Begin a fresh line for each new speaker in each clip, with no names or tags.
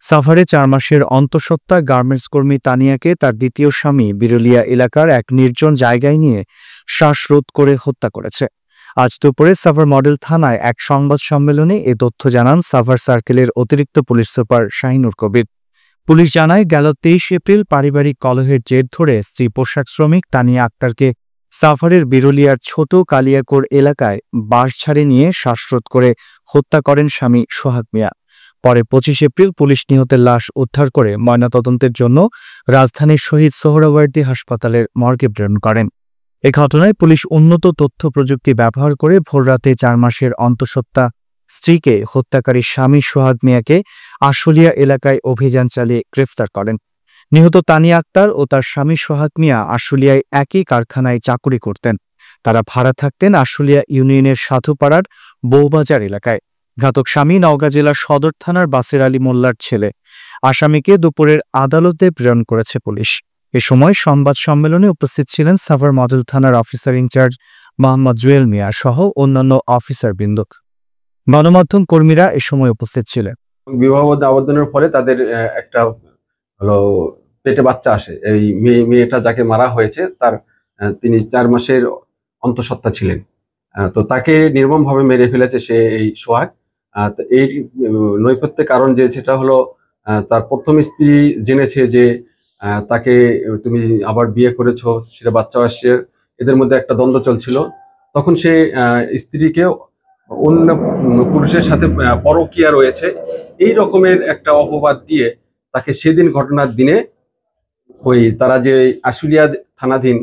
সাভারে ৪ মাসের অন্তঃসত্ত্বা গার্মেন্টস কর্মী তানিয়াকে তার দ্বিতীয় স্বামী বিরুলিয়া এলাকার এক নির্জন জায়গায় নিয়ে শ্বাসরোধ করে হত্যা করেছে। আজ দুপুরে সাভার মডেল থানায় এক সংবাদ সম্মেলনে এ তথ্য জানান সাভার সার্কেলের অতিরিক্ত পুলিশ সুপার শাহিনুর কবির। পুলিশ জানায়, গেল ২৩ এপ্রিল পারিবারিক কলহের জের ধরে স্ত্রী পোশাক শ্রমিক তানিয়া আক্তারকে সাভারের বিরুলিয়ার ছোট কালিয়াকোর এলাকায় বাঁশঝাড়ে নিয়ে শ্বাসরোধ করে হত্যা করেন স্বামী সোহাগ মিয়া। পরে ২৫ এপ্রিল পুলিশ নিহতের লাশ উদ্ধার করে ময়নাতদন্তের জন্য রাজধানীর শহীদ সোহরাওয়ার্দী হাসপাতালের মর্গে প্রেরণ করেন। এ ঘটনায় পুলিশ উন্নত তথ্য প্রযুক্তি ব্যবহার করে ভোররাতে ৪ মাসের অন্তঃসত্ত্বা স্ত্রীকে হত্যাকারী স্বামী সোহাগ মিয়াকে আশুলিয়া এলাকায় অভিযান চালিয়ে গ্রেফতার করেন। নিহত তানিয়া আক্তার ও তার স্বামী সোহাগ মিয়া আশুলিয়ায় একই কারখানায় চাকুরি করতেন। তারা ভাড়া থাকতেন আশুলিয়া ইউনিয়নের সাধুপাড়ার বৌবাজার এলাকায়। ঘাতক স্বামী নওগাঁ জেলার সদর থানার বাসের আলী মোল্লার ছেলে। আসামিকে দুপুরের আদালতে প্রেরণ করেছে পুলিশ। এ সময় সংবাদ সম্মেলনে উপস্থিত ছিলেন সাভার মডেল থানার অফিসার ইনচার্জ মোহাম্মদ জুয়েল মিয়া সহ অন্যান্য অফিসারবৃন্দ। গণমাধ্যম কর্মীরা এ সময় উপস্থিত ছিলেন।
বিবাহবদ্ধ আবেদনের ফলে তাদের একটা পেটে বাচ্চা আসে। এই মেয়েটা যাকে মারা হয়েছে তিনি ৪ মাসের অন্তঃসত্ত্বা ছিলেন। তো তাকে নির্মমভাবে মেরে ফেলেছে সে এই সোহাগ। এই নৈপথ্যের কারণ যে সেটা হলো, তার প্রথম স্ত্রী জেনেছে যে তাকে তুমি আবার বিয়ে করেছো, সেটা বাচ্চা আসছে, এদের মধ্যে একটা দ্বন্দ্ব চলছিল। তখন সে স্ত্রীকে অন্য পুরুষের সাথে পরকীয়া রয়েছে এই রকমের একটা অপবাদ দিয়ে তাকে সেদিন ঘটনার দিনে তারা যে আশুলিয়া থানাধীন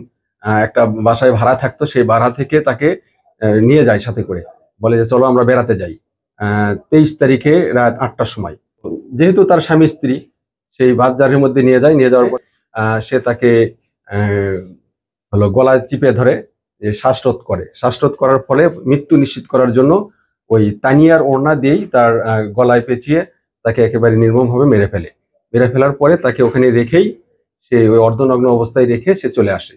একটা বাসায় ভাড়া থাকতো, সেই ভাড়া থেকে তাকে নিয়ে যায় সাথে করে, বলে যে চলো আমরা বেড়াতে যাই। ২৩ তারিখে রাত ৮টার সময় যেহেতু তার স্বামী স্ত্রী, সেই বাজারের মধ্যে নিয়ে যাওয়ার পর সে তাকে গলায় চিপে ধরে শ্বাসরোধ করার ফলে মৃত্যু নিশ্চিত করার জন্য ওই তানিয়ার ওড়না দিয়েই তার গলায় পেঁচিয়ে তাকে একেবারে নির্মমভাবে মেরে ফেলার পরে তাকে ওখানে রেখেই সে ওই অর্ধনগ্ন অবস্থায় রেখে সে চলে আসে।